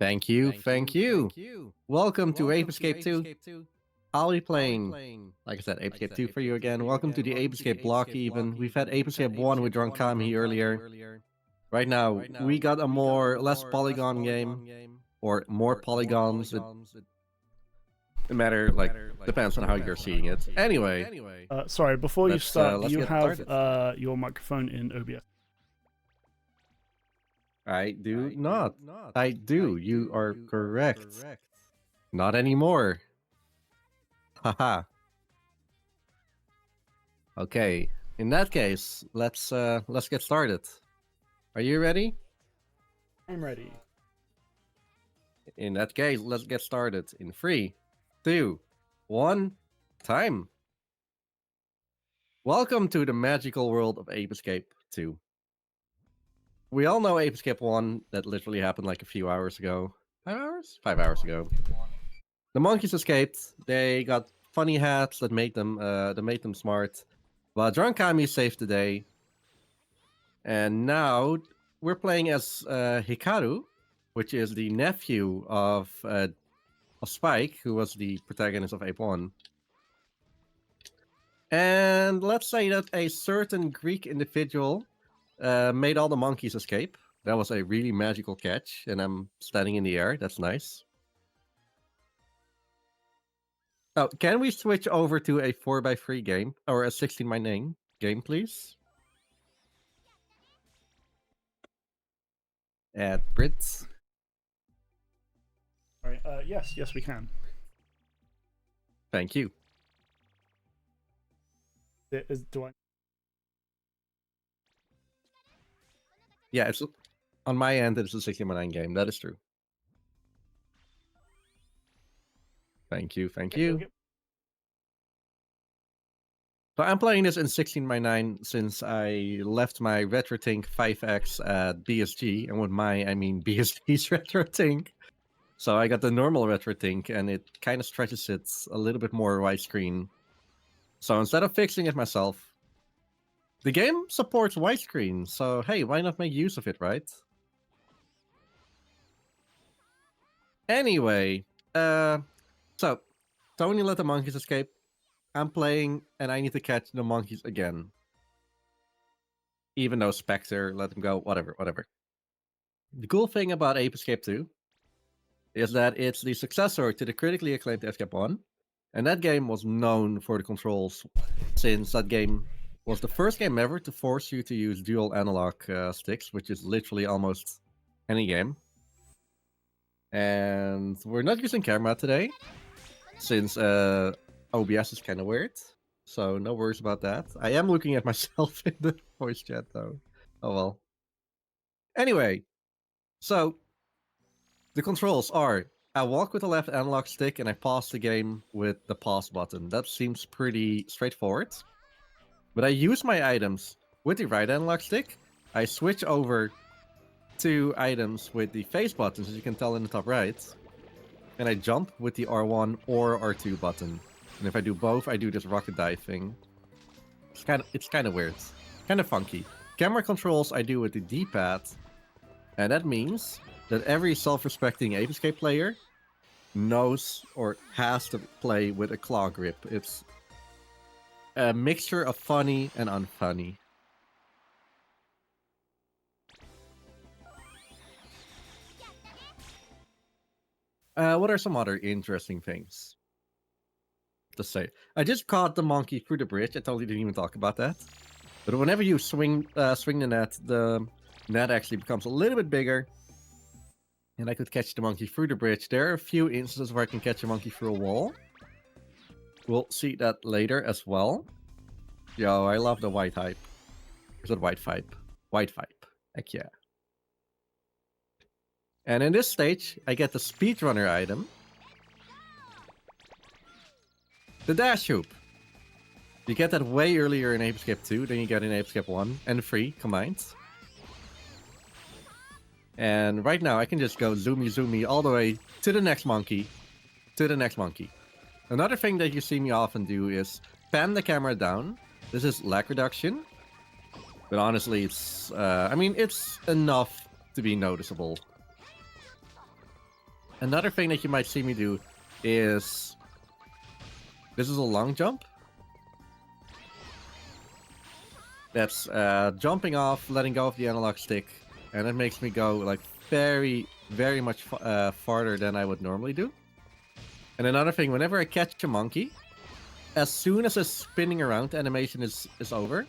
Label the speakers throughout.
Speaker 1: Thank you, thank you. Welcome to Ape Escape 2. I'll be playing, like I said, Ape Escape 2 for you again. Welcome to the Ape Escape block even. We've had Ape Escape 1 with Drunk Kami earlier. Right now, we got a less polygon game, or more polygons. It depends on how you're seeing it. Anyway.
Speaker 2: Sorry, before you start, do you have
Speaker 1: started.
Speaker 2: your microphone in OBS?
Speaker 1: I do not. I do. You are correct. Not anymore. Haha. Okay. In that case, let's get started. Are you ready?
Speaker 2: I'm ready.
Speaker 1: In that case, let's get started in 3, 2, 1, time. Welcome to the magical world of Ape Escape 2. We all know Ape Escape 1, that literally happened like a few hours ago. 5 hours? 5 hours ago. The monkeys escaped. They got funny hats that made them smart. Well, Drunk Kami saved the day. And now we're playing as Hikaru, which is the nephew of Spike, who was the protagonist of Ape 1. And let's say that a certain Greek individual made all the monkeys escape. That was a really magical catch, and I'm standing in the air. That's nice. Oh, can we switch over to a 4x3 game or a 16x9 game, please? Add Brits.
Speaker 2: All right. Yes, we can.
Speaker 1: Thank you.
Speaker 2: Do I?
Speaker 1: Yeah, it's on my end. It's a 16x9 game. That is true. Thank you. Thank you.
Speaker 2: Okay.
Speaker 1: So I'm playing this in 16x9 since I left my RetroTink 5X at BSG, and with my I mean BSG's RetroTink. So I got the normal RetroTink, and it kind of stretches it a little bit more widescreen. So instead of fixing it myself, the game supports widescreen. So hey, why not make use of it, right? Anyway, so Tony let the monkeys escape. I'm playing, and I need to catch the monkeys again. Even though Spectre let them go, whatever. The cool thing about Ape Escape 2 is that it's the successor to the critically acclaimed Escape 1, and that game was known for the controls, since that game was the first game ever to force you to use dual analog sticks, which is literally almost any game. And we're not using camera today, since OBS is kind of weird, so no worries about that. I am looking at myself in the voice chat, though. Oh well. Anyway, so the controls are: I walk with the left analog stick and I pause the game with the pause button. That seems pretty straightforward. But I use my items with the right analog stick. I switch over to items with the face buttons, as you can tell in the top right. And I jump with the R1 or R2 button. And if I do both, I do this rocket dive thing. It's kind of weird. Kind of funky. Camera controls I do with the D-pad. And that means that every self-respecting Ape Escape player knows or has to play with a claw grip. It's a mixture of funny and unfunny. What are some other interesting things to say? I just caught the monkey through the bridge. I totally didn't even talk about that. But whenever you swing the net actually becomes a little bit bigger. And I could catch the monkey through the bridge. There are a few instances where I can catch a monkey through a wall. We'll see that later as well. Yo, I love the white hype. Is it white hype? White hype. Heck yeah. And in this stage, I get the speedrunner item. The dash hoop. You get that way earlier in Ape Escape 2 than you get in Ape Escape 1 and 3 combined. And right now I can just go zoomy all the way to the next monkey. Another thing that you see me often do is pan the camera down. This is lag reduction. But honestly, it's, it's enough to be noticeable. Another thing that you might see me do is... This is a long jump. That's jumping off, letting go of the analog stick, and it makes me go like very, very much farther than I would normally do. And another thing, whenever I catch a monkey, as soon as the spinning around animation is over...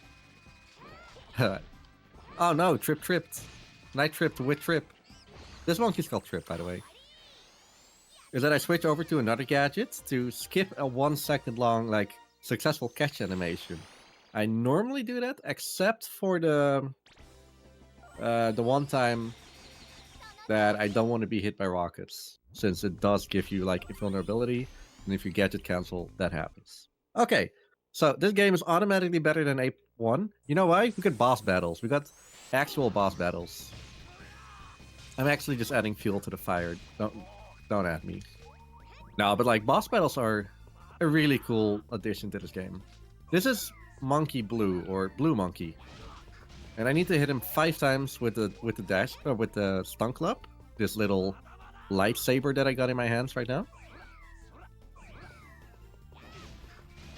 Speaker 1: oh no, tripped. Night tripped with Trip. This monkey's called Trip, by the way. Is that I switch over to another gadget to skip a 1 second long, like, successful catch animation. I normally do that, except for the one time that I don't want to be hit by rockets, since it does give you like a vulnerability, and if you gadget cancel, that happens. Okay, so this game is automatically better than Ape 1. You know why? We got boss battles. We got actual boss battles. I'm actually just adding fuel to the fire. Don't at me. No, but like boss battles are a really cool addition to this game. This is Monkey Blue or Blue Monkey, and I need to hit him 5 times with the dash or with the stun club. This little lightsaber that I got in my hands right now.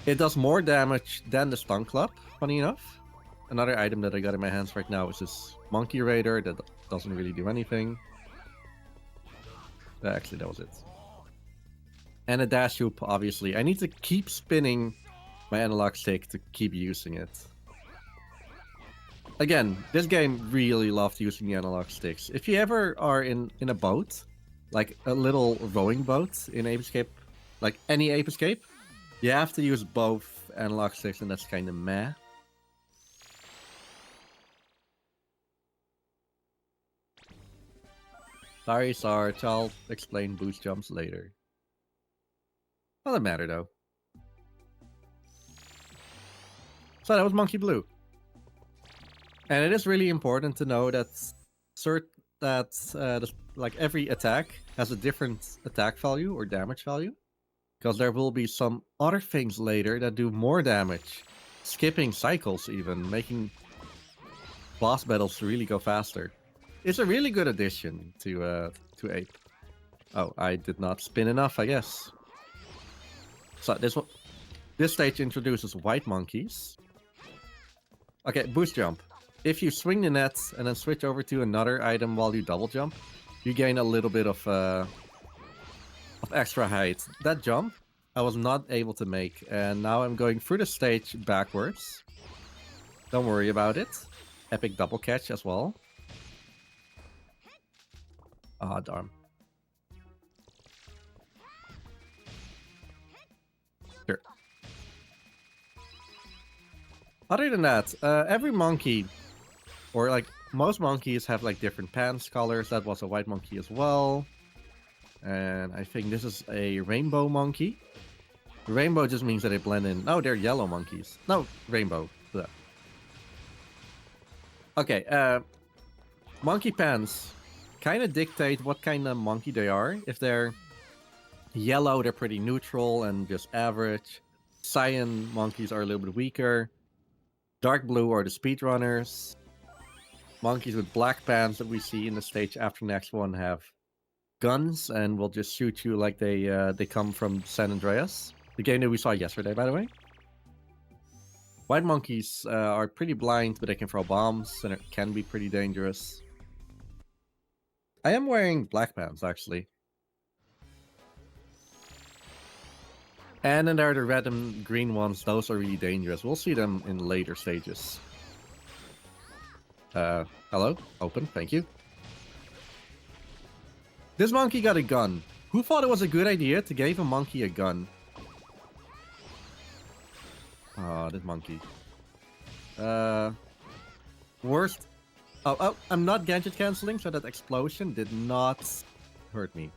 Speaker 1: It does more damage than the stun club. Funny enough, another item that I got in my hands right now is this Monkey Raider that doesn't really do anything. Actually, that was it. And a dash hoop, obviously. I need to keep spinning my analog stick to keep using it. Again, this game really loved using the analog sticks. If you ever are in a boat, like a little rowing boat in Ape Escape, like any Ape Escape, you have to use both analog sticks, and that's kind of meh. Sorry, Sarge, I'll explain boost jumps later. Doesn't matter though. So that was Monkey Blue. And it is really important to know that like every attack has a different attack value or damage value. Because there will be some other things later that do more damage. Skipping cycles even, making boss battles really go faster. It's a really good addition to Ape. Oh, I did not spin enough, I guess. So this stage introduces white monkeys. Okay, boost jump. If you swing the net and then switch over to another item while you double jump, you gain a little bit of extra height. That jump I was not able to make, and now I'm going through the stage backwards. Don't worry about it. Epic double catch as well. Ah, darn. Sure. Other than that, every monkey, or like most monkeys, have like different pants colors. That was a white monkey as well. And I think this is a rainbow monkey. Rainbow just means that they blend in. Oh, they're yellow monkeys. No, rainbow. Blech. Okay, monkey pants kind of dictate what kind of monkey they are. If they're yellow, they're pretty neutral and just average. Cyan monkeys are a little bit weaker. Dark blue are the speedrunners. Monkeys with black pants that we see in the stage after next one have guns and will just shoot you like they come from San Andreas. The game that we saw yesterday, by the way. White monkeys are pretty blind, but they can throw bombs, and it can be pretty dangerous. I am wearing black pants, actually. And then there are the red and green ones. Those are really dangerous. We'll see them in later stages. Hello? Open, thank you. This monkey got a gun. Who thought it was a good idea to give a monkey a gun? Oh, this monkey. Worst. Oh, I'm not gadget canceling, so that explosion did not hurt me.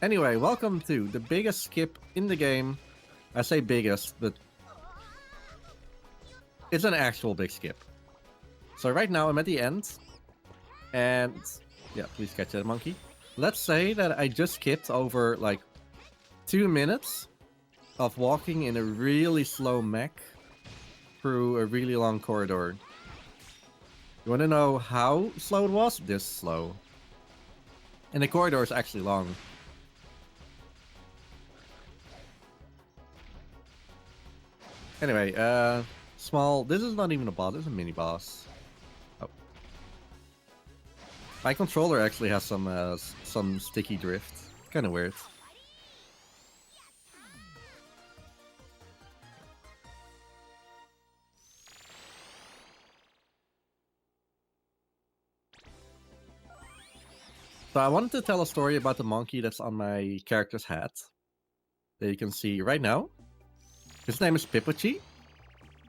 Speaker 1: Anyway, welcome to the biggest skip in the game. I say biggest, but it's an actual big skip. So right now I'm at the end, and yeah, please catch that monkey. Let's say that I just skipped over like 2 minutes of walking in a really slow mech through a really long corridor. You want to know how slow it was? This slow. And the corridor is actually long. Anyway, small. This is not even a boss. This is a mini boss. Oh. My controller actually has some sticky drift. Kind of weird. So I wanted to tell a story about the monkey that's on my character's hat. That you can see right now. His name is Pipochi.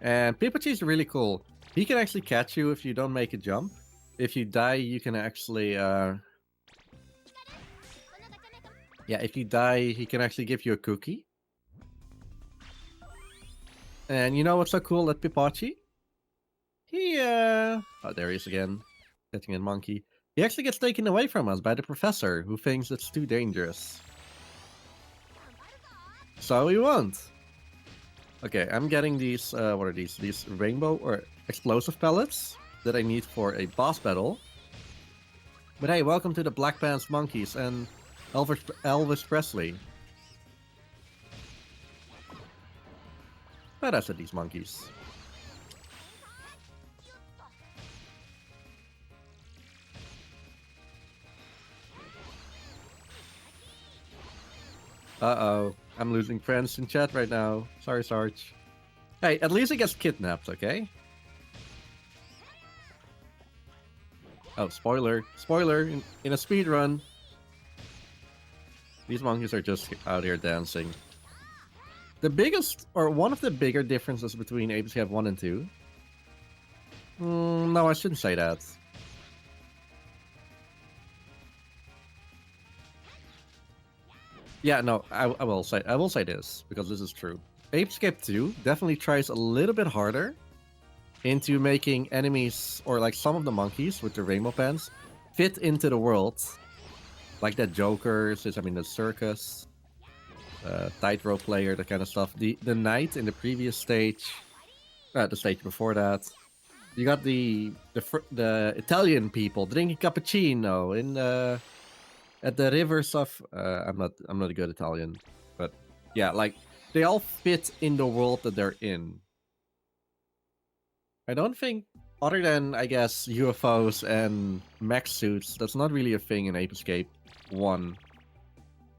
Speaker 1: And Pipochi is really cool. He can actually catch you if you don't make a jump. If you die, you can actually... Yeah, if you die, he can actually give you a cookie. And you know what's so cool at Pipochi? He, Oh, there he is again. Getting in monkey. He actually gets taken away from us by the professor, who thinks it's too dangerous. So he won't. Okay, I'm getting these, what are these? These rainbow or explosive pellets that I need for a boss battle. But hey, welcome to the Black Pants Monkeys and Elvis Presley. Badass at these monkeys. Uh-oh. I'm losing friends in chat right now. Sorry, Sarge. Hey, at least he gets kidnapped, okay? Oh, spoiler. Spoiler! In a speed run. These monkeys are just out here dancing. The biggest, or one of the bigger differences between APSCAP 1 and 2... no, I shouldn't say that. Yeah, no, I will say this, because this is true. ApeScape 2 definitely tries a little bit harder into making enemies, or like some of the monkeys with the rainbow pants, fit into the world. Like that Joker, the circus, tightrope player, that kind of stuff. The knight in the previous stage, the stage before that. You got the Italian people drinking cappuccino in at the rivers of I'm not a good Italian, but yeah, like they all fit in the world that they're in. I don't think, other than I guess UFOs and mech suits, that's not really a thing in Ape Escape 1.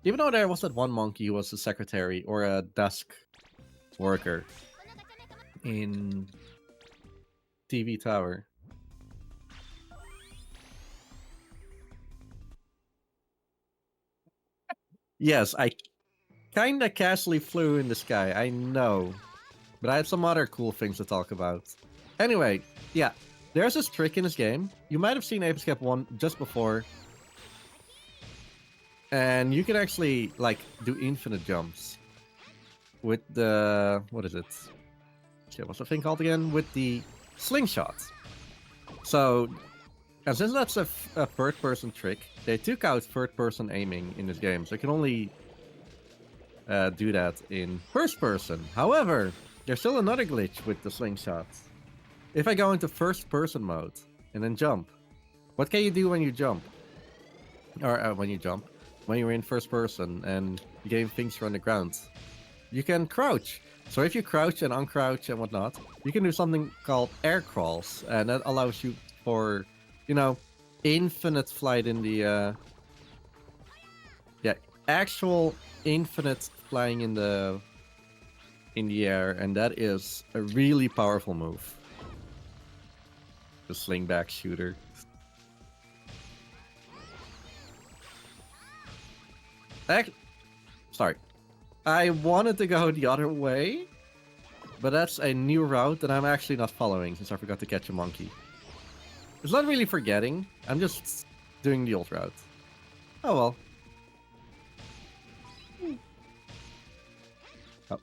Speaker 1: Even though there was that one monkey who was a secretary or a desk worker in TV Tower. Yes, I kinda casually flew in the sky, I know. But I have some other cool things to talk about. Anyway, yeah, there's this trick in this game. You might have seen Ape Escape 1 just before. And you can actually, like, do infinite jumps. With the... what is it? Shit, what's the thing called again? With the slingshot. So, and since that's a third-person trick, they took out third-person aiming in this game. So you can only do that in first-person. However, there's still another glitch with the slingshot. If I go into first-person mode and then jump, what can you do when you jump? Or when you're in first person and you're getting things from the ground. You can crouch. So if you crouch and uncrouch and whatnot, you can do something called air crawls, and that allows you for, you know, infinite flight in the actual infinite flying in the air, and that is a really powerful move. The slingback shooter. Sorry. I wanted to go the other way, but that's a new route that I'm actually not following since I forgot to catch a monkey. It's not really forgetting, I'm just doing the old route. Oh well. Oh.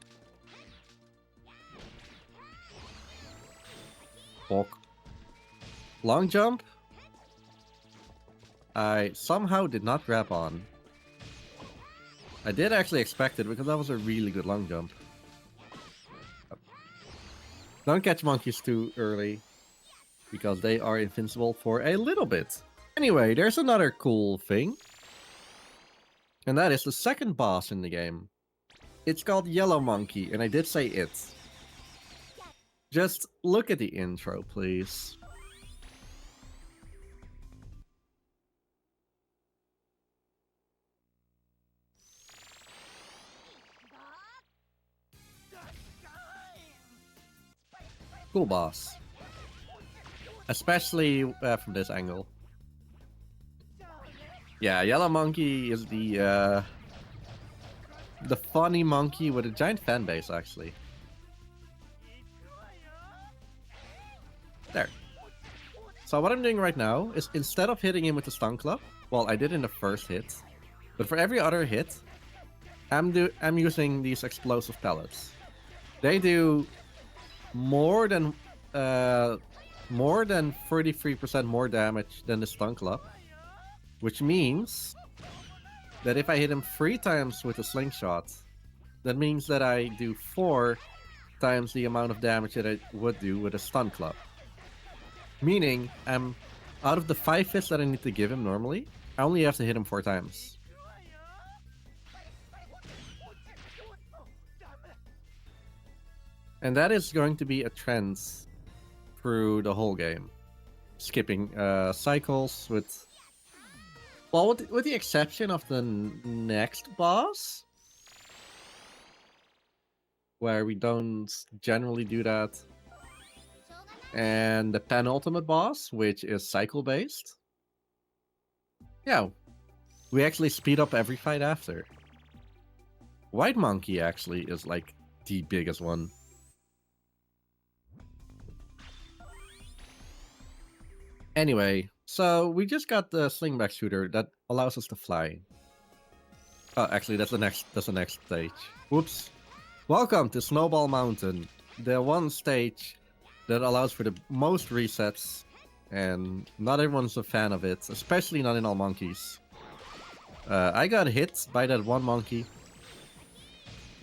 Speaker 1: Walk. Long jump? I somehow did not grab on. I did actually expect it because that was a really good long jump. Don't catch monkeys too early because they are invincible for a little bit. Anyway, there's another cool thing. And that is the second boss in the game. It's called Yellow Monkey, and I did say it. Just look at the intro, please. Cool boss. Especially from this angle. Yeah, Yellow Monkey is the funny monkey with a giant fan base, actually. There. So what I'm doing right now is, instead of hitting him with the stun club, well, I did in the first hit, but for every other hit, I'm using these explosive pellets. They do more than 33% more damage than the stun club, which means that if I hit him 3 times with a slingshot, that means that I do 4 times the amount of damage that I would do with a stun club. Meaning, out of the 5 hits that I need to give him normally, I only have to hit him 4 times. And that is going to be a trend through the whole game. Skipping cycles with... Well, with the exception of the next boss, where we don't generally do that, and the penultimate boss, which is cycle-based. Yeah, we actually speed up every fight after. White Monkey actually is like the biggest one. Anyway, so we just got the slingback shooter that allows us to fly. Oh, actually, that's the next stage. Whoops. Welcome to Snowball Mountain, the one stage that allows for the most resets, and not everyone's a fan of it, especially not in all monkeys. I got hit by that one monkey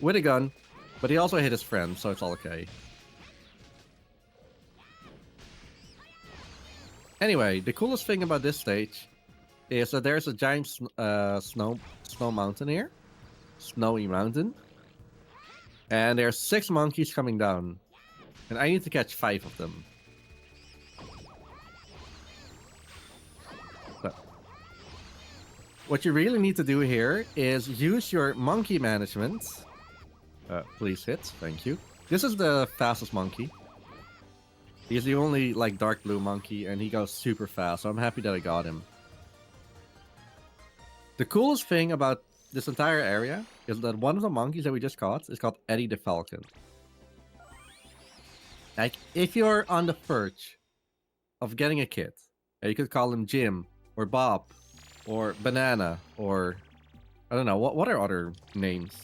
Speaker 1: with a gun, but he also hit his friend, so it's all okay. Anyway, the coolest thing about this stage is that there's a giant snow mountain here. Snowy mountain. And there's 6 monkeys coming down. And I need to catch 5 of them. But what you really need to do here is use your monkey management. Please hit, thank you. This is the fastest monkey. He's the only, like, dark blue monkey, and he goes super fast, so I'm happy that I got him. The coolest thing about this entire area is that one of the monkeys that we just caught is called Eddie the Falcon. Like, if you're on the verge of getting a kid, you could call him Jim, or Bob, or Banana, or... I don't know, what are other names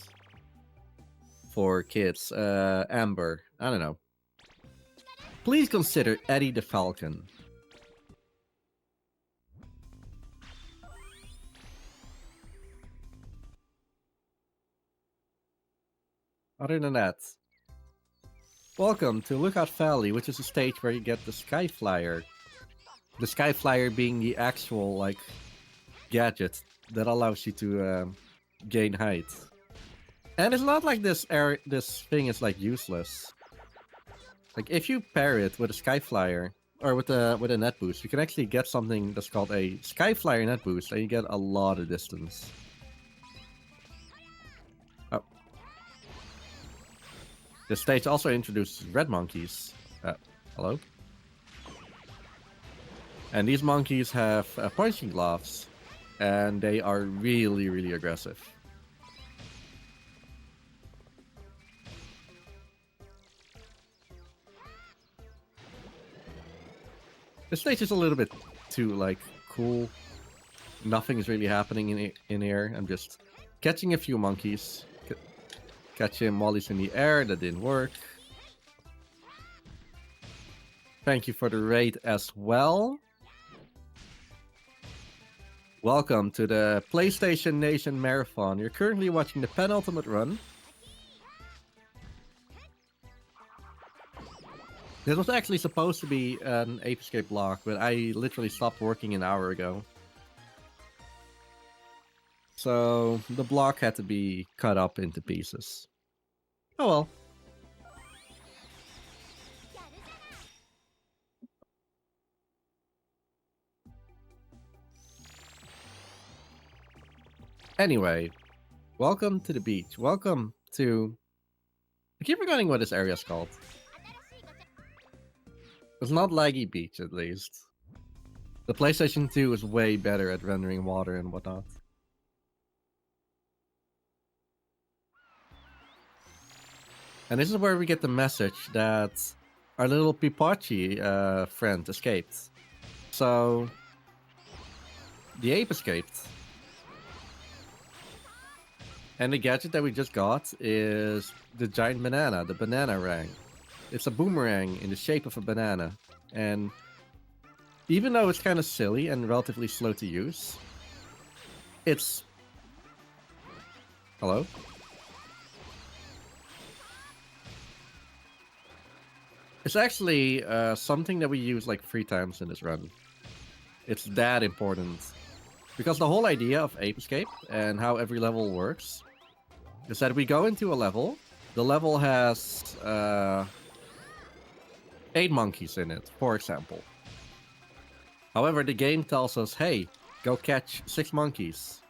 Speaker 1: for kids? Amber, I don't know. Please consider Eddie the Falcon. Other than that, welcome to Lookout Valley, which is a stage where you get the Sky Flyer. The Sky Flyer being the actual, like, gadget that allows you to gain height. And it's not like this thing is, like, useless. Like, if you pair it with a Sky Flyer, or with a net boost, you can actually get something that's called a Sky Flyer net boost, and you get a lot of distance. Oh. This stage also introduces red monkeys. Hello? And these monkeys have pointing gloves, and they are really, really aggressive. This stage is a little bit too, like, cool. Nothing is really happening in here. I'm just catching a few monkeys. Catch him while he's in the air. That didn't work. Thank you for the raid as well. Welcome to the PlayStation Nation Marathon. You're currently watching the penultimate run. This was actually supposed to be an Ape Escape block, but I literally stopped working an hour ago. So the block had to be cut up into pieces. Oh well. Anyway, welcome to the beach. Welcome to... I keep forgetting what this area is called. It's not Laggy Beach, at least. The PlayStation 2 is way better at rendering water and whatnot. And this is where we get the message that our little Pipachi friend escaped. So, the ape escaped. And the gadget that we just got is the giant banana, the banana rang. It's a boomerang in the shape of a banana. And even though it's kind of silly and relatively slow to use, it's... Hello? It's actually something that we use like 3 times in this run. It's that important. Because the whole idea of Ape Escape and how every level works is that we go into a level. The level has 8 monkeys in it, for example. However, the game tells us, hey, go catch 6 monkeys.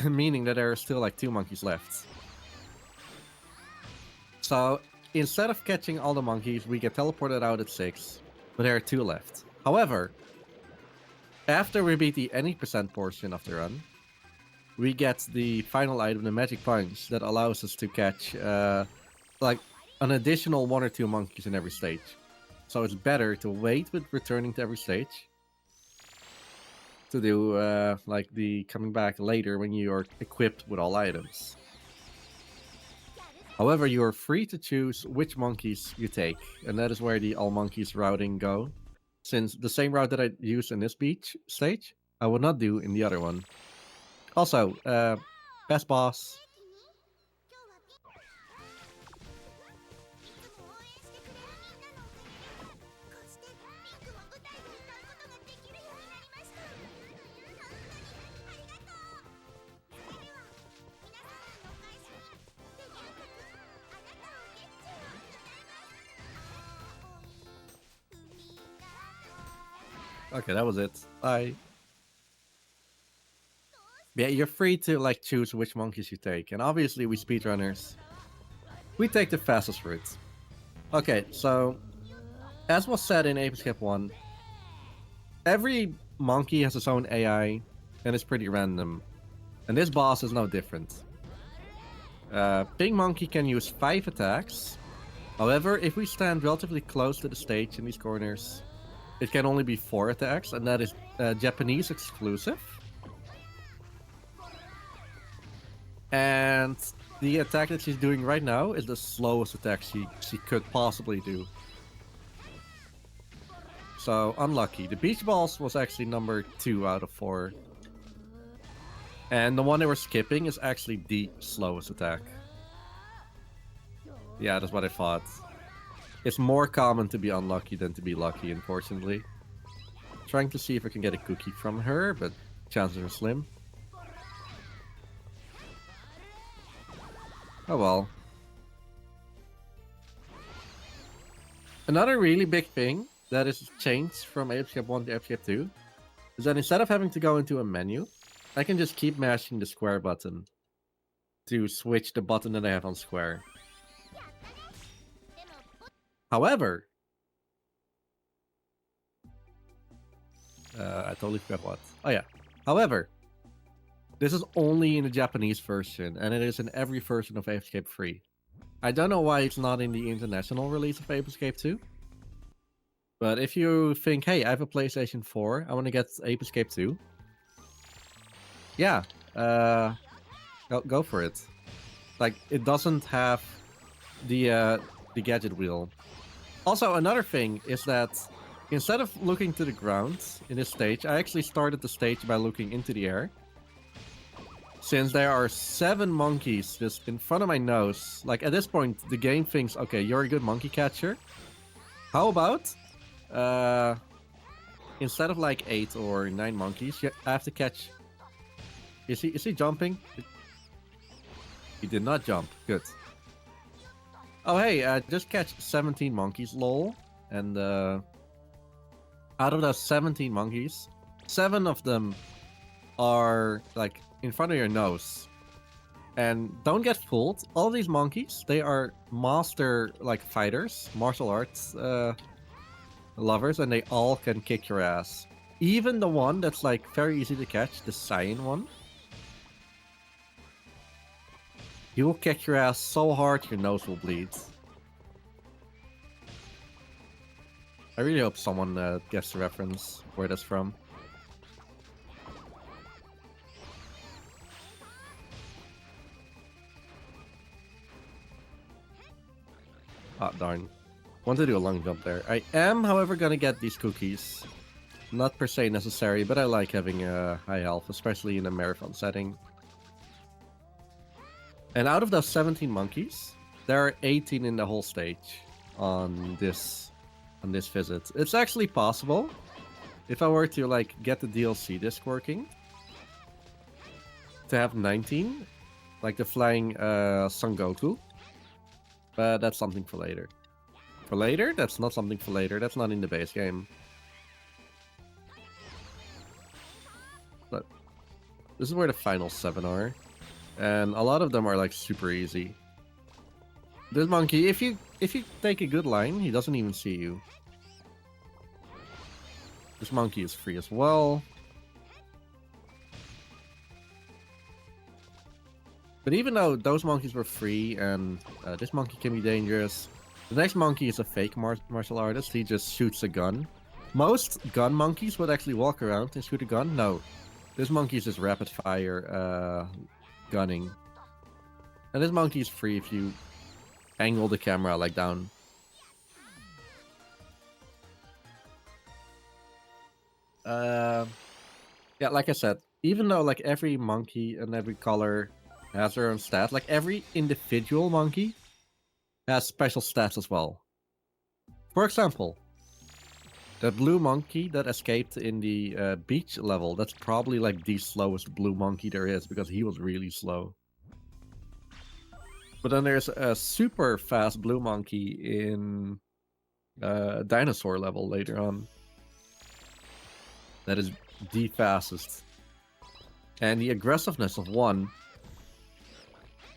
Speaker 1: Meaning that there are still like 2 monkeys left. So instead of catching all the monkeys, we get teleported out at 6, but there are 2 left. However, after we beat the any percent portion of the run, we get the final item, the magic punch, that allows us to catch like an additional 1 or 2 monkeys in every stage. So it's better to wait with returning to every stage to do like the coming back later when you are equipped with all items. However, you are free to choose which monkeys you take, and that is where the all monkeys routing go. Since the same route that I used in this beach stage, I would not do in the other one. Also, best boss. Okay, that was it. Bye. Yeah, you're free to like choose which monkeys you take, and obviously we speedrunners, we take the fastest route. Okay, so as was said in Ape Escape 1, every monkey has its own AI, and it's pretty random. And this boss is no different. Pink Monkey can use 5 attacks. However, if we stand relatively close to the stage in these corners, it can only be 4 attacks, and that is Japanese exclusive. And the attack that she's doing right now is the slowest attack she could possibly do. So, unlucky. The beach balls was actually number 2 out of 4. And the one they were skipping is actually the slowest attack. Yeah, that's what I thought. It's more common to be unlucky than to be lucky, unfortunately. Trying to see if I can get a cookie from her, but chances are slim. Oh well. Another really big thing that is changed from Ape Escape 1 to Ape Escape 2 is that instead of having to go into a menu, I can just keep mashing the square button to switch the button that I have on square. However, I totally forgot what. Oh yeah. However, this is only in the Japanese version, and it is in every version of Ape Escape 3. I don't know why it's not in the international release of Ape Escape 2. But if you think, hey, I have a PlayStation 4, I want to get Ape Escape 2. Yeah, go for it. Like, it doesn't have the gadget wheel. Also, another thing is that instead of looking to the ground in this stage, I actually started the stage by looking into the air. Since there are 7 monkeys just in front of my nose, like at this point, the game thinks, okay, you're a good monkey catcher. How about, instead of like 8 or 9 monkeys, I have to catch Is he jumping? He did not jump. Good. Oh hey, just catch 17 monkeys, lol. And out of those 17 monkeys, 7 of them are like in front of your nose. And don't get fooled. All these monkeys, they are master like fighters, martial arts lovers, and they all can kick your ass. Even the one that's like very easy to catch, the cyan one. He will kick your ass so hard your nose will bleed. I really hope someone gets the reference where that's from. Ah, darn. Want to do a long jump there. I am, however, gonna get these cookies. Not per se necessary, but I like having a high health, especially in a marathon setting. And out of those 17 monkeys, there are 18 in the whole stage on this visit. It's actually possible if I were to like get the DLC disc working to have 19, like the flying Son Goku. But that's something for later. For later? That's not something for later. That's not in the base game. But this is where the final 7 are. And a lot of them are like super easy. This monkey, if you take a good line, he doesn't even see you. This monkey is free as well. But even though those monkeys were free and this monkey can be dangerous, the next monkey is a fake martial artist. He just shoots a gun. Most gun monkeys would actually walk around and shoot a gun. No, this monkey is just rapid fire gunning. And this monkey is free if you angle the camera like down. Yeah, like I said, even though like every monkey and every color has their own stats, like every individual monkey has special stats as well. For example, that blue monkey that escaped in the beach level, that's probably like the slowest blue monkey there is because he was really slow. But then there's a super fast blue monkey in dinosaur level later on. That is the fastest. And the aggressiveness of one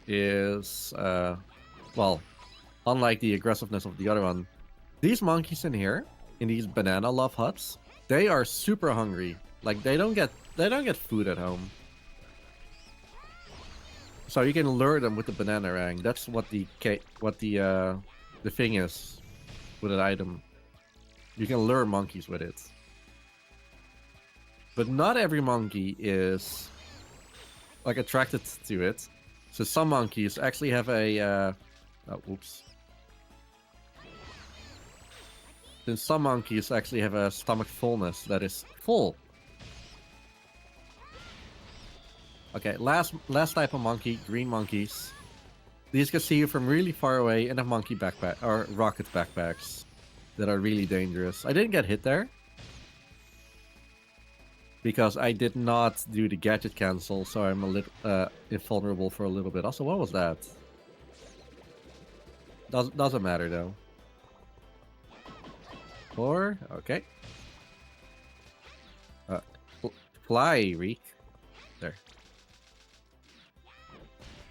Speaker 1: is, well, unlike the aggressiveness of the other one. These monkeys in here, in these banana love huts, they are super hungry. Like they don't get food at home. So you can lure them with the banana rang. That's what the thing is with an item. You can lure monkeys with it. But not every monkey is like attracted to it. So some monkeys actually have a oh, oops. Then some monkeys actually have a stomach fullness that is full. Okay, last type of monkey, green monkeys. These can see you from really far away and have monkey backpack or rocket backpacks that are really dangerous. I didn't get hit there because I did not do the gadget cancel, so I'm a little invulnerable for a little bit. Also, what was that? Doesn't matter though. 4, okay. Fly, Reek. There.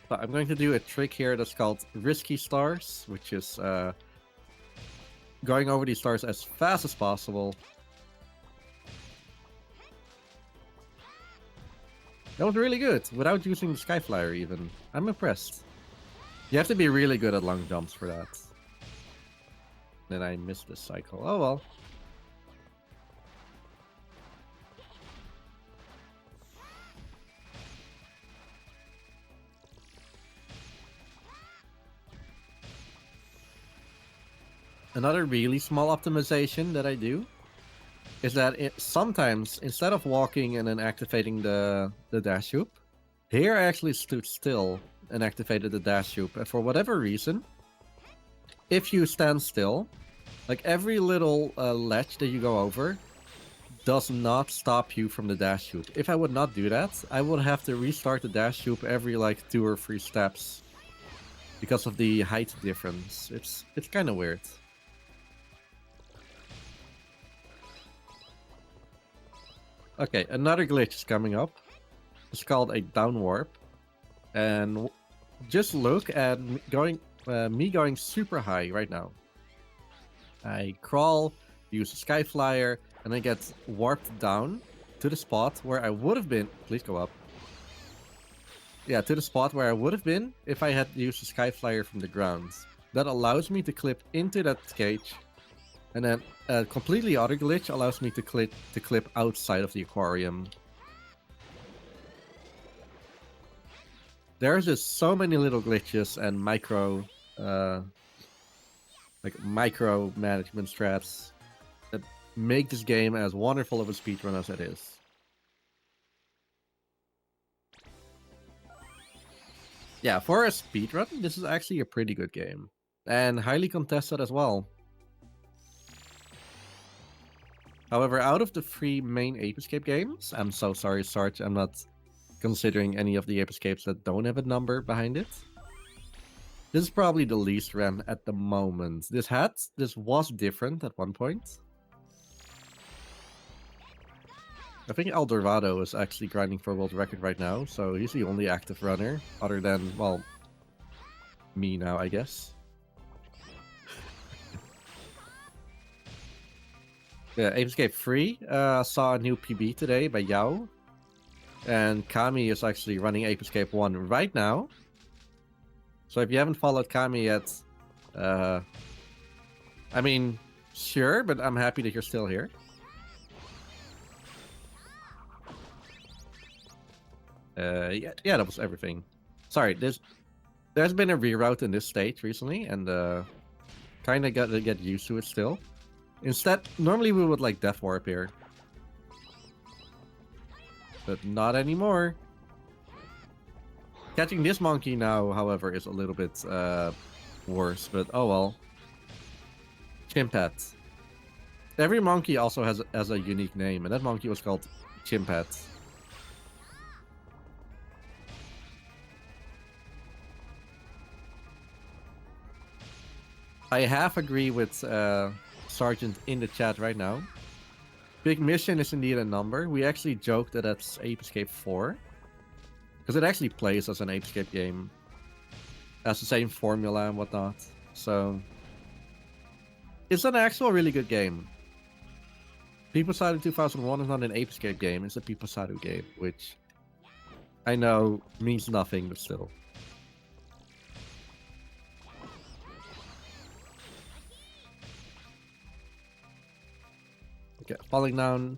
Speaker 1: So I'm going to do a trick here that's called Risky Stars, which is going over these stars as fast as possible. That was really good, without using the Skyflyer even. I'm impressed. You have to be really good at long jumps for that. Then I missed this cycle. Oh well. Another really small optimization that I do is that sometimes instead of walking and then activating the dash hoop, here I actually stood still and activated the dash hoop. And for whatever reason, if you stand still, like every little ledge that you go over does not stop you from the dash loop. If I would not do that, I would have to restart the dash loop every like 2 or 3 steps because of the height difference. It's kind of weird. Okay, another glitch is coming up. It's called a down warp, and just look at me going super high right now. I crawl, use a sky flyer, and I get warped down to the spot where I would have been. Please go up. Yeah, to the spot where I would have been if I had used a sky flyer from the ground. That allows me to clip into that cage, and then a completely other glitch allows me to clip outside of the aquarium. There's just so many little glitches and micro management strats that make this game as wonderful of a speedrun as it is. Yeah, for a speedrun, this is actually a pretty good game. And highly contested as well. However, out of the 3 main Ape Escape games, I'm so sorry, Sarge, I'm not considering any of the Ape Escapes that don't have a number behind it. This is probably the least ran at the moment. This was different at one point. I think El Dorado is actually grinding for a world record right now, so he's the only active runner, other than, well, me now, I guess. Yeah, Ape Escape 3 saw a new PB today by Yao. And Kami is actually running Ape Escape 1 right now. So if you haven't followed Kami yet, I mean, sure, but I'm happy that you're still here. Yeah, that was everything. Sorry, there's been a reroute in this stage recently, and kind of got to get used to it still. Instead, normally we would like Death Warp here. But not anymore. Catching this monkey now, however, is a little bit worse, but oh well. Chimpat. Every monkey also has a unique name, and that monkey was called Chimpat. I half agree with Sergeant in the chat right now. Big Mission is indeed a number. We actually joked that that's Ape Escape 4. Because it actually plays as an Ape Escape game. Has the same formula and whatnot. So it's an actual really good game. People Sadu 2001 is not an Ape Escape game, it's a People Sadu game, which I know means nothing, but still. Okay, falling down.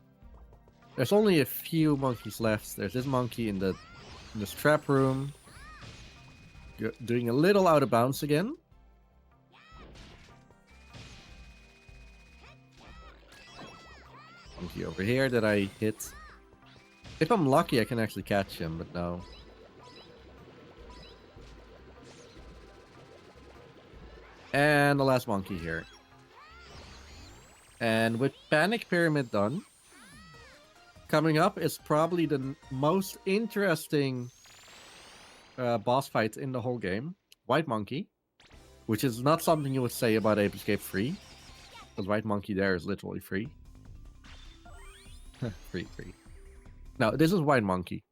Speaker 1: There's only a few monkeys left. There's this monkey in the trap room. Doing a little out of bounds again. Monkey over here that I hit. If I'm lucky, I can actually catch him, but no. And the last monkey here. And with Panic Pyramid done, coming up is probably the most interesting boss fight in the whole game. White Monkey, which is not something you would say about Ape Escape 3. Because White Monkey there is literally free. free. Now, this is White Monkey.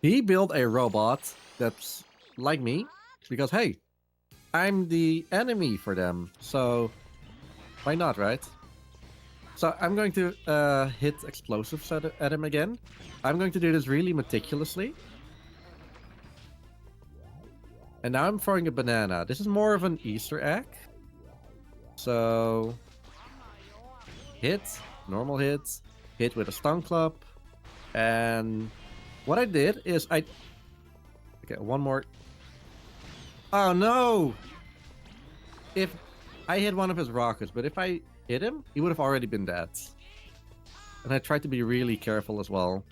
Speaker 1: He built a robot that's like me, because hey, I'm the enemy for them, so why not, right? So I'm going to hit explosives at him again. I'm going to do this really meticulously. And now I'm throwing a banana. This is more of an Easter egg. So hit, normal hit, hit with a stun club. And what I did is okay, one more. Oh no! If I hit one of his rockets, but if I hit him, he would have already been dead. And I tried to be really careful as well.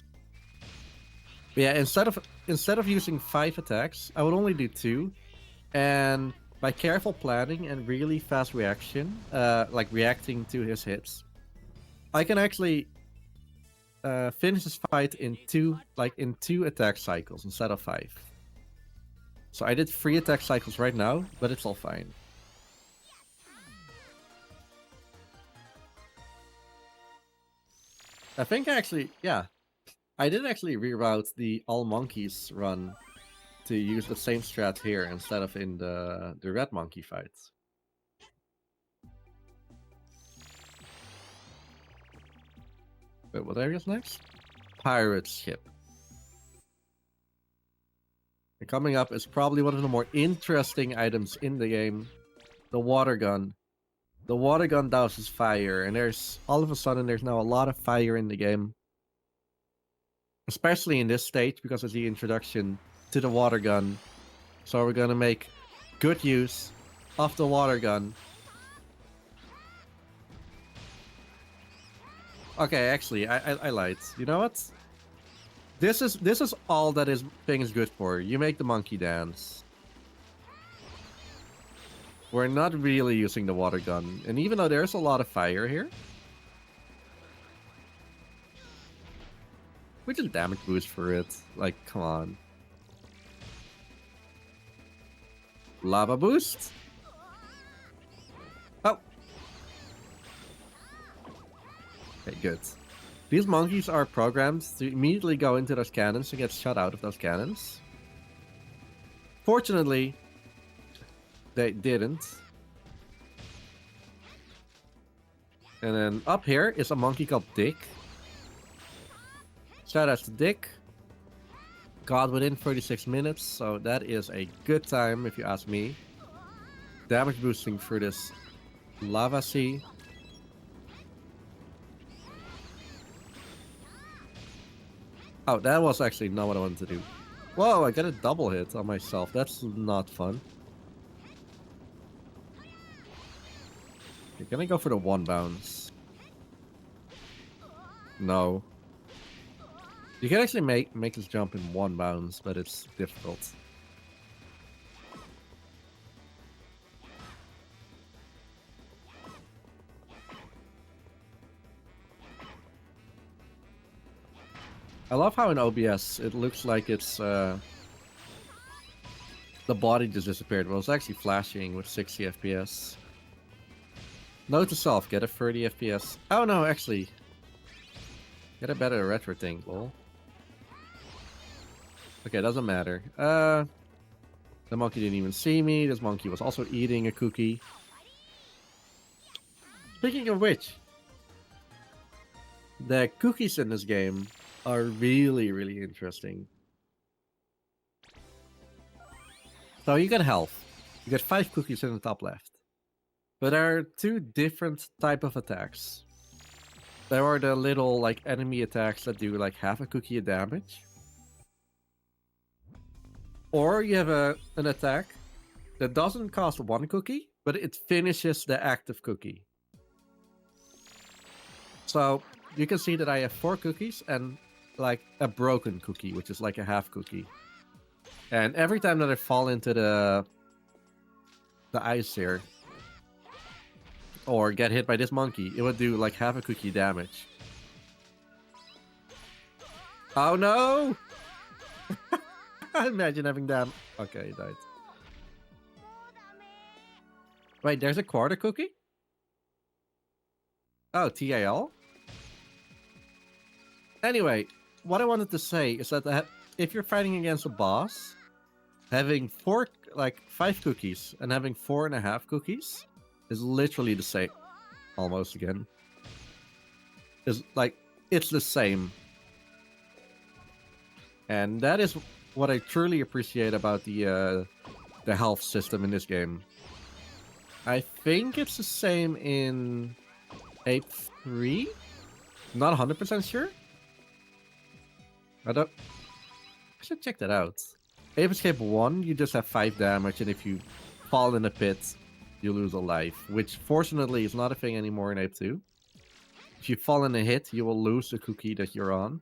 Speaker 1: But yeah, instead of using 5 attacks, I would only do 2. And by careful planning and really fast reaction, like reacting to his hits, I can actually finish this fight in two attack cycles instead of 5. So I did 3 attack cycles right now, but it's all fine. I think actually, yeah, I did actually reroute the all monkeys run to use the same strat here instead of in the red monkey fight. Wait, what area's next? Pirate ship. And coming up is probably one of the more interesting items in the game. The water gun. The water gun douses fire, and there's all of a sudden there's now a lot of fire in the game. Especially in this stage because of the introduction to the water gun. So we're gonna make good use of the water gun. Okay, actually, I lied. You know what? This is all that this thing is good for. You make the monkey dance. We're not really using the water gun, and even though there's a lot of fire here, we just damage boost for it. Like, come on. Lava boost. Oh. Okay, good. These monkeys are programmed to immediately go into those cannons and get shot out of those cannons. Fortunately, they didn't. And then up here is a monkey called Dick. Shout out to Dick. God within 36 minutes, so that is a good time if you ask me. Damage boosting through this lava sea. Oh, that was actually not what I wanted to do. Whoa, I got a double hit on myself. That's not fun. Okay, can I go for the 1 bounce? No. You can actually make this jump in 1 bounce, but it's difficult. I love how in OBS it looks like it's the body just disappeared. Well, it's actually flashing with 60 FPS. Note to self, get a 30 FPS. Oh no, actually. Get a better retro thing, lol. Okay, doesn't matter. The monkey didn't even see me. This monkey was also eating a cookie. Speaking of which, the cookies in this game are really, really interesting. So you get health. You get 5 cookies in the top left. But there are 2 different type of attacks. There are the little like enemy attacks that do like half a cookie of damage. Or you have an attack that doesn't cost 1 cookie, but it finishes the active cookie. So you can see that I have 4 cookies and like a broken cookie, which is like a half cookie. And every time that I fall into the ice here, or get hit by this monkey, it would do like half a cookie damage. Oh no! Imagine having damage. Okay, he died. Wait, there's a quarter cookie? Oh, TAL? Anyway, what I wanted to say is that if you're fighting against a boss, having 5 cookies and having 4.5 cookies is literally the same. Almost again. It's the same. And that is what I truly appreciate about the health system in this game. I think it's the same in Ape 3? Not 100% sure. I should check that out. Ape Escape 1, you just have 5 damage, and if you fall in a pit, you lose a life, which fortunately is not a thing anymore in Ape 2. If you fall in a hit, you will lose the cookie that you're on.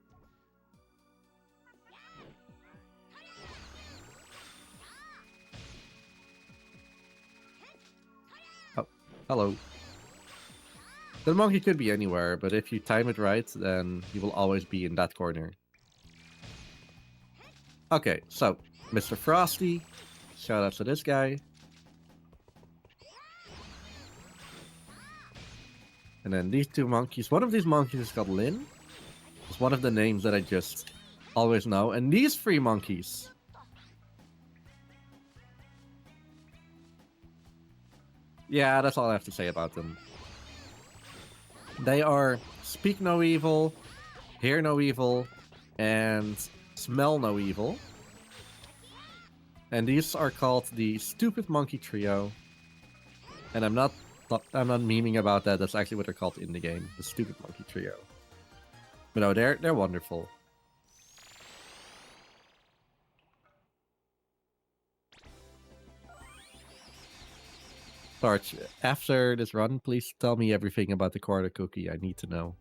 Speaker 1: Oh, hello. The monkey could be anywhere, but if you time it right, then he will always be in that corner. Okay, so Mr. Frosty, shout out to this guy. And then these two monkeys. One of these monkeys is called Lin. It's one of the names that I just always know. And these three monkeys. Yeah, that's all I have to say about them. They are speak no evil, hear no evil, and smell no evil. And these are called the Stupid Monkey Trio. And I'm not memeing about that. That's actually what they're called in the game, the Stupid Monkey Trio. But no, they're wonderful. Sarge, after this run, please tell me everything about the quarter cookie. I need to know.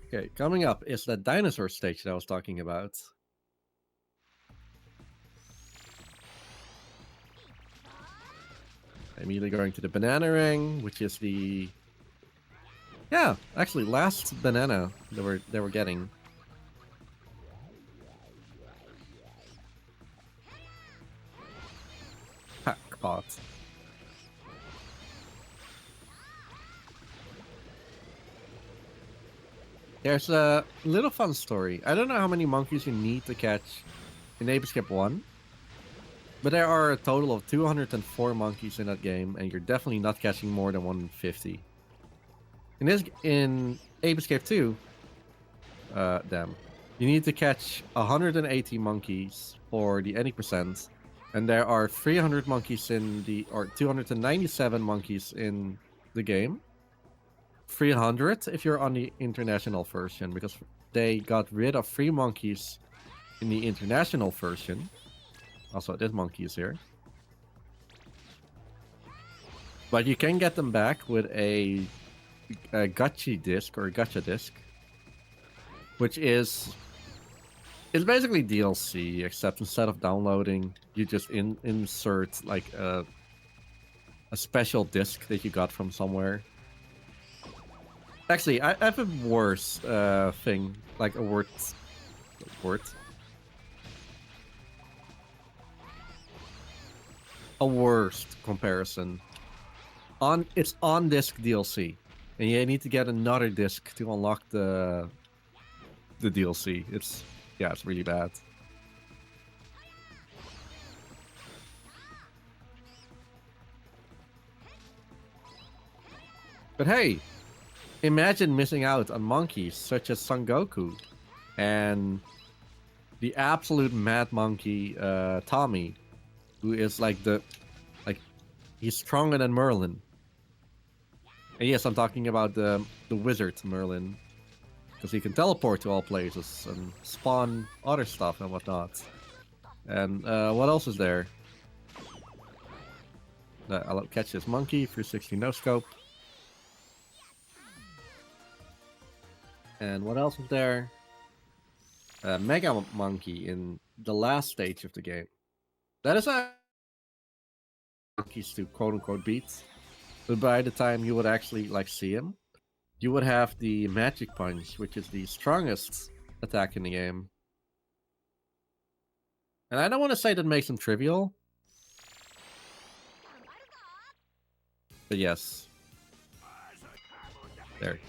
Speaker 1: Okay, coming up is that dinosaur stage that I was talking about. Immediately going to the banana ring, which is the... Yeah, actually, last banana they were getting. Jackpot. There's a little fun story. I don't know how many monkeys you need to catch in Ape Escape 1. But there are a total of 204 monkeys in that game, and you're definitely not catching more than 150. In Ape Escape 2, damn, you need to catch 180 monkeys for the ending percent, and there are 300 monkeys or 297 monkeys in the game. 300 if you're on the international version, because they got rid of 3 monkeys in the international version. Also, this monkey is here. But you can get them back with a gacha disc or a gacha disc, which is... It's basically DLC, except instead of downloading, you just insert like a special disc that you got from somewhere. Actually, I have a worse thing, like a word. A worst comparison. It's on disc DLC, and you need to get another disc to unlock the DLC. It's really bad. But hey, imagine missing out on monkeys such as Son Goku and the absolute mad monkey Tommy, who is he's stronger than Merlin. And yes, I'm talking about the wizard Merlin, because he can teleport to all places and spawn other stuff and whatnot. And what else is there? I'll catch this monkey, 360 no scope. And what else is there? Mega Monkey in the last stage of the game. That is a monkeys to quote unquote beat. But by the time you would actually see him, you would have the Magic Punch, which is the strongest attack in the game. And I don't want to say that makes him trivial. But yes. There.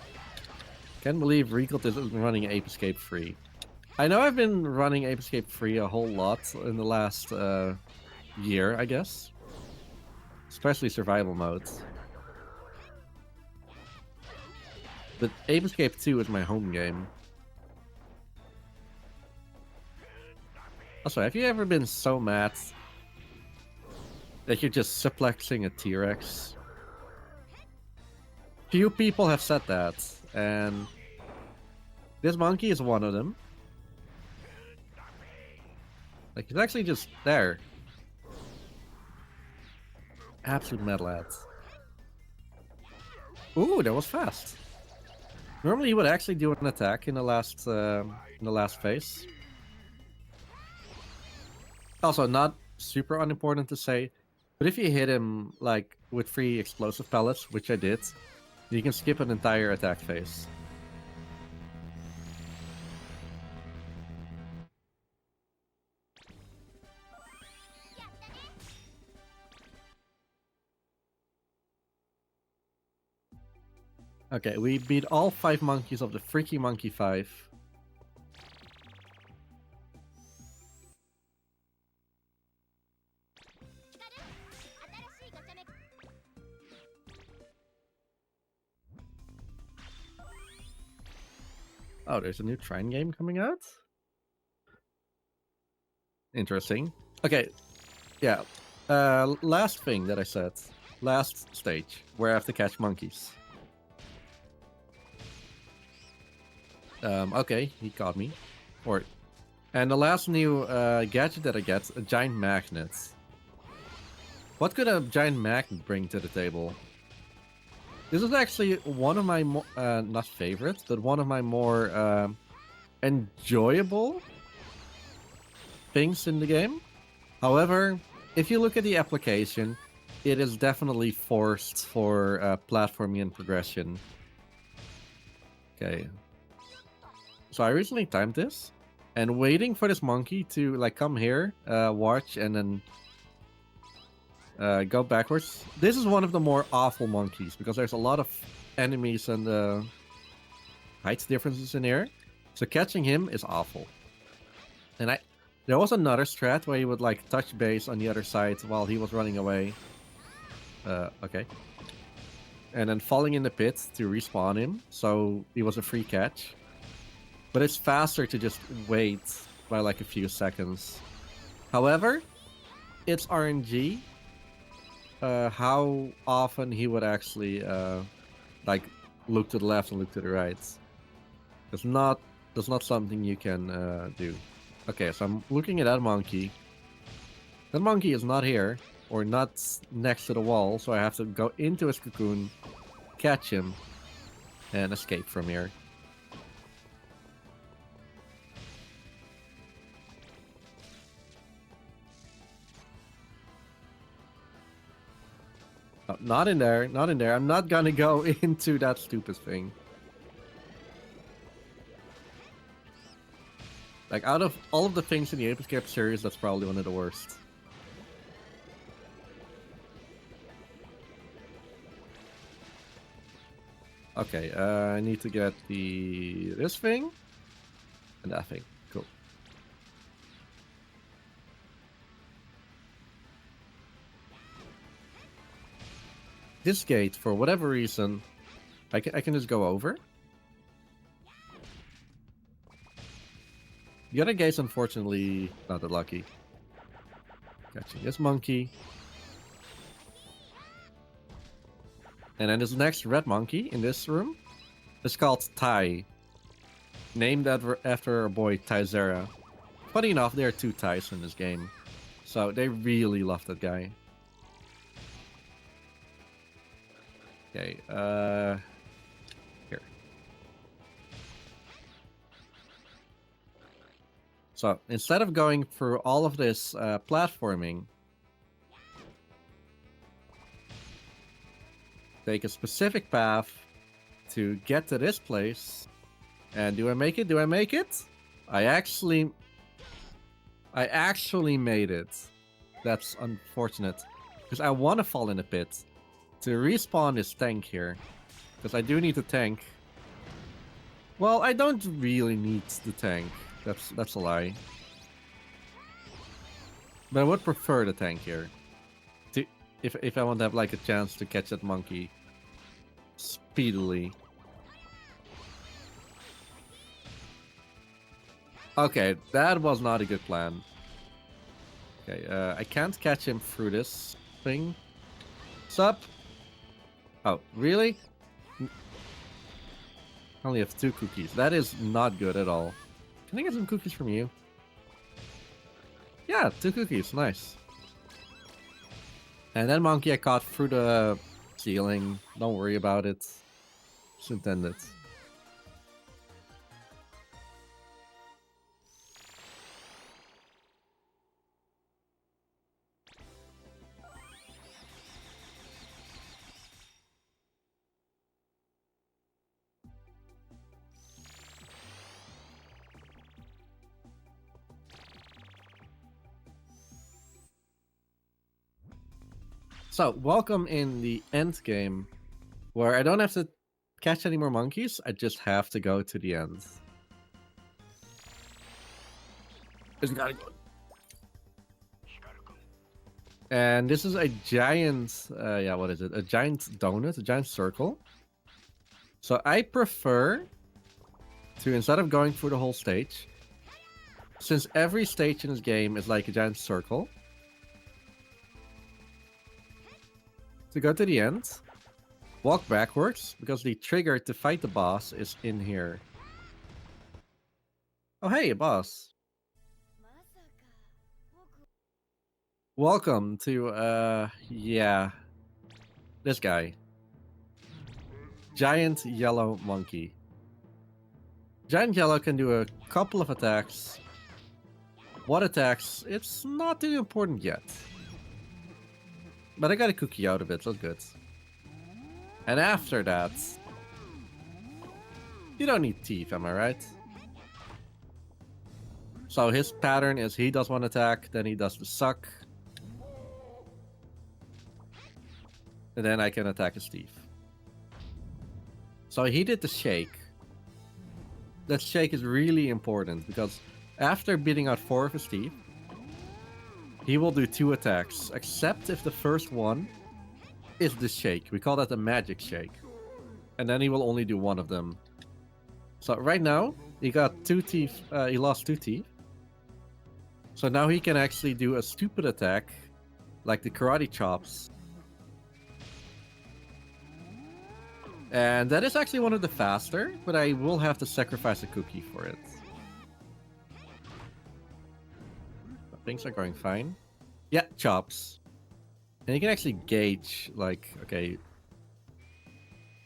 Speaker 1: Can't believe Riekelt isn't running Ape Escape 3. I know I've been running Ape Escape 3 a whole lot in the last year, I guess. Especially survival modes. But Ape Escape 2 is my home game. Also, have you ever been so mad that you're just suplexing a T-Rex? Few people have said that, and this monkey is one of them. He's actually just there. Absolute mad lads. Ooh, that was fast. Normally he would actually do an attack in the last in the last phase. Also, not super unimportant to say, but if you hit him like with 3 explosive pellets, which I did, you can skip an entire attack phase. Okay, we beat all 5 monkeys of the Freaky Monkey 5. Oh, there's a new Trine game coming out? Interesting. Okay, yeah. Last thing that I said. Last stage, where I have to catch monkeys. Okay, he caught me. And the last new gadget that I get, a giant magnet. What could a giant magnet bring to the table? This is actually one of my, not favorites, but one of my more enjoyable things in the game. However, if you look at the application, it is definitely forced for platforming and progression. Okay. So I recently timed this, and waiting for this monkey to like come here, watch, and then go backwards. This is one of the more awful monkeys because there's a lot of enemies and height differences in here. So catching him is awful. And there was another strat where he would like touch base on the other side while he was running away. Okay. And then falling in the pit to respawn him, so he was a free catch. But it's faster to just wait by like a few seconds. However, it's RNG. How often he would actually like look to the left and look to the right. That's not something you can do. Okay, so I'm looking at that monkey. That monkey is not here, or not next to the wall, so I have to go into his cocoon, catch him, and escape from here. Oh, not in there, not in there. I'm not gonna go into that stupid thing. Like, out of all of the things in the Ape Escape series, that's probably one of the worst. Okay, I need to get this thing and that thing. Cool. This gate, for whatever reason, I can just go over. The other gate's unfortunately not that lucky. Catching this monkey. And then this next red monkey in this room is called Tai. Named after our boy Taizera. Funny enough, there are 2 Tais in this game. So they really love that guy. Okay, here. So instead of going through all of this platforming, take a specific path to get to this place. And do I make it? Do I make it? I actually made it. That's unfortunate. Because I want to fall in the pit. To respawn this tank here. Because I do need the tank. Well, I don't really need the tank. That's a lie. But I would prefer the tank here. If I want to have like a chance to catch that monkey speedily. Okay, that was not a good plan. Okay, I can't catch him through this thing. Sup? Oh, really? I only have 2 cookies. That is not good at all. Can I get some cookies from you? Yeah, 2 cookies. Nice. And that monkey I caught through the ceiling. Don't worry about it. It's intended. So, welcome in the end game, where I don't have to catch any more monkeys, I just have to go to the end. It's gotta go. And this is a giant, yeah, what is it? A giant donut, a giant circle. So I prefer to, instead of going through the whole stage, since every stage in this game is like a giant circle, to go to the end, walk backwards, because the trigger to fight the boss is in here. Oh, hey, a boss. Welcome to, yeah, this guy. Giant yellow monkey. Giant yellow can do a couple of attacks. What attacks? It's not too important yet. But I got a cookie out of it, so it's good. And after that, you don't need teeth, am I right? So his pattern is he does one attack, then he does the suck. And then I can attack his teeth. So he did the shake. That shake is really important because after beating out 4 of his teeth, he will do 2 attacks, except if the first one is the shake. We call that the magic shake. And then he will only do 1 of them. So right now, he got 2 teeth, he lost 2 teeth. So now he can actually do a stupid attack, like the karate chops. And that is actually one of the faster, but I will have to sacrifice a cookie for it. Things are going fine. Yeah, chops. And you can actually gauge, like, okay. You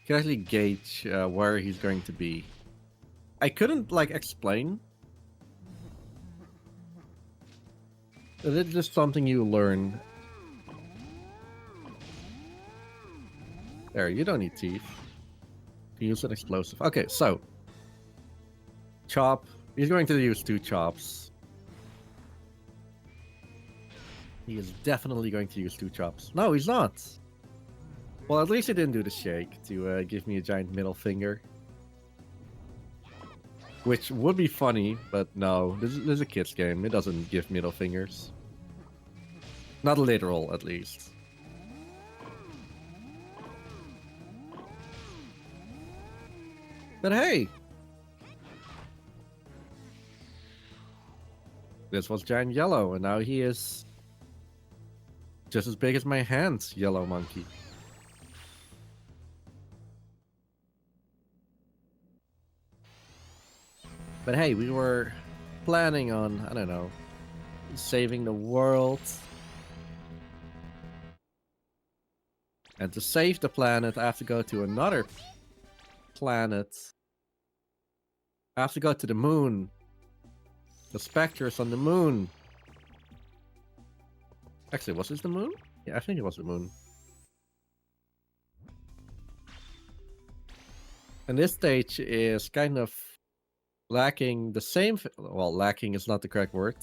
Speaker 1: can actually gauge where he's going to be. I couldn't, like, explain. It's just something you learn. There, you don't need teeth. You use an explosive. Okay, so. Chop. He's going to use 2 chops. He is definitely going to use 2 chops. No, he's not. Well, at least he didn't do the shake to give me a giant middle finger. Which would be funny, but no. This is a kid's game. It doesn't give middle fingers. Not literal, at least. But hey! This was giant yellow, and now he is just as big as my hand, yellow monkey. But hey, we were planning on, I don't know, saving the world. And to save the planet, I have to go to another planet. I have to go to the moon. The specters on the moon. Actually, was this the moon? Yeah, I think it was the moon. And this stage is kind of lacking the same... Well, lacking is not the correct word.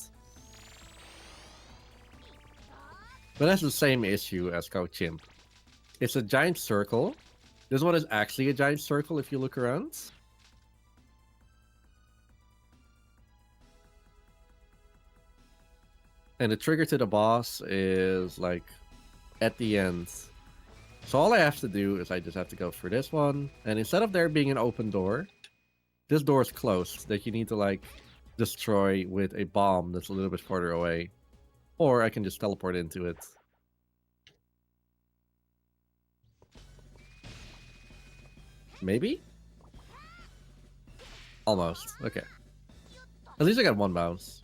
Speaker 1: But that's the same issue as Cow Chimp. It's a giant circle. This one is actually a giant circle if you look around. And the trigger to the boss is like at the end. So all I have to do is I just have to go for this one. And instead of there being an open door, this door is closed that you need to like destroy with a bomb that's a little bit farther away. Or I can just teleport into it. Maybe? Almost. Okay. At least I got 1 bounce.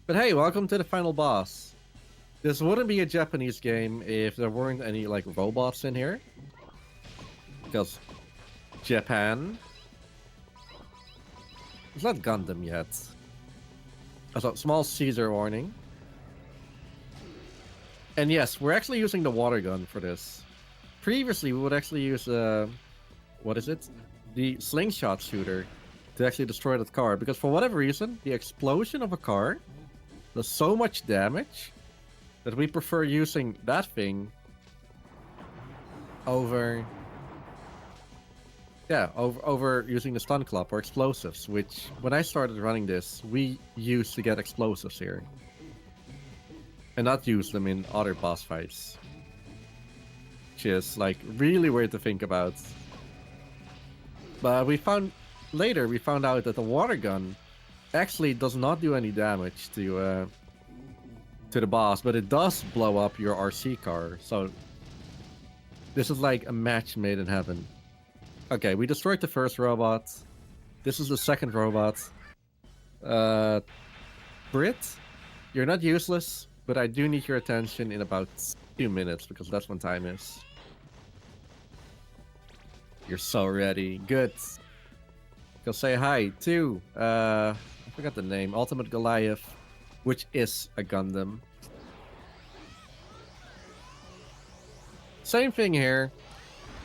Speaker 1: But hey, welcome to the final boss. This wouldn't be a Japanese game if there weren't any like robots in here. Because Japan. It's not Gundam yet. So, small Caesar warning. And yes, we're actually using the water gun for this. Previously, we would actually use, what is it? The slingshot shooter to actually destroy that car. Because for whatever reason, the explosion of a car does so much damage that we prefer using that thing over over using the stun club or explosives, which when I started running this, we used to get explosives here. And not use them in other boss fights. Which is like really weird to think about. But we found out that the water gun actually does not do any damage to the boss, but it does blow up your RC car. So this is like a match made in heaven. Okay, we destroyed the first robot. This is the second robot. Brit, you're not useless, but I do need your attention in about 2 minutes because that's when time is. You're so ready. Good. Go say hi to, I forgot the name, Ultimate Goliath, which is a Gundam. Same thing here.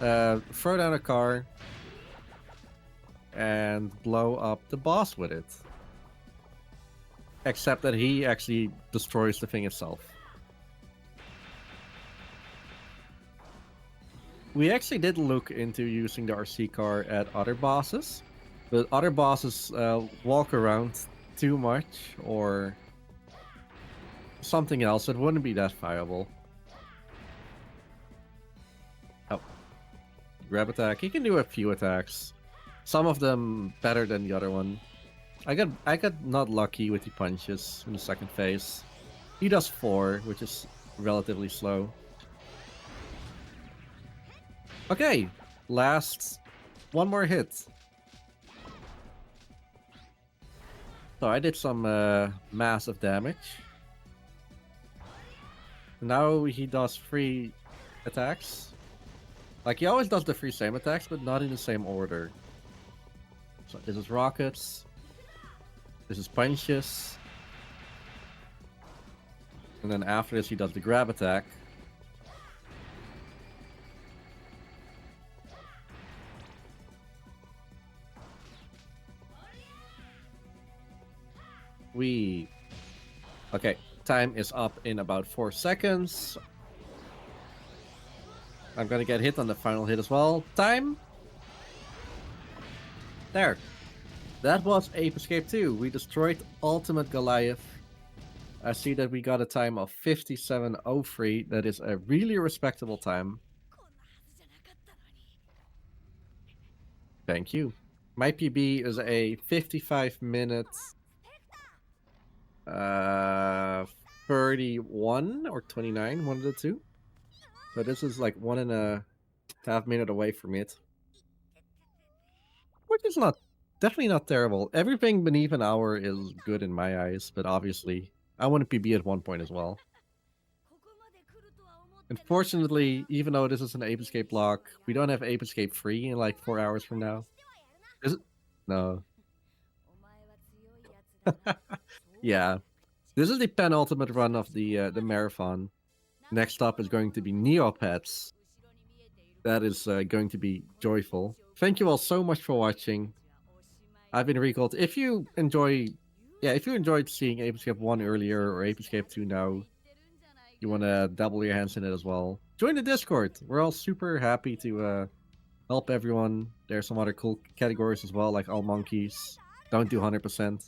Speaker 1: Throw down a car and blow up the boss with it. Except that he actually destroys the thing itself. We actually did look into using the RC car at other bosses, but other bosses walk around too much or something else that wouldn't be that viable. Oh. Grab attack. He can do a few attacks. Some of them better than the other one. I got not lucky with the punches in the second phase. He does 4, which is relatively slow. Okay, last one more hit. So I did some massive damage. Now he does 3 attacks. Like he always does the 3 same attacks, but not in the same order. So this is rockets. This is punches. And then after this he does the grab attack. Okay, time is up in about 4 seconds. I'm gonna get hit on the final hit as well. Time! There. That was Ape Escape 2. We destroyed Ultimate Goliath. I see that we got a time of 57:03. That is a really respectable time. Thank you. My PB is a 55 minutes 31 or 29, one of the two. So this is like 1.5 minutes away from it. Which is definitely not terrible. Everything beneath an hour is good in my eyes, but obviously I want a PB at one point as well. Unfortunately, even though this is an Ape Escape block, we don't have Ape Escape 3 in like 4 hours from now. Is it? No. Yeah. This is the penultimate run of the marathon. Next up is going to be Neopets. That is going to be joyful. Thank you all so much for watching. I've been Riekelt. If you enjoyed seeing Ape Escape 1 earlier or Ape Escape 2 now, you want to double your hands in it as well, join the Discord. We're all super happy to help everyone. There's some other cool categories as well, like all monkeys. Don't do 100%.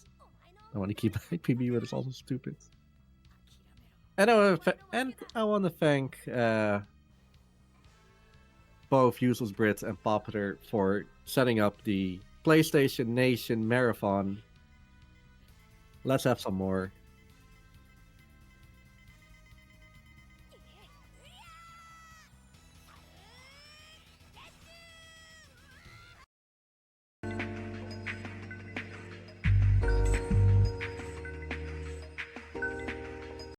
Speaker 1: I want to keep my PB, but it's also stupid. And I want to thank both Useless Brit and Popular for setting up the PlayStation Nation Marathon. Let's have some more.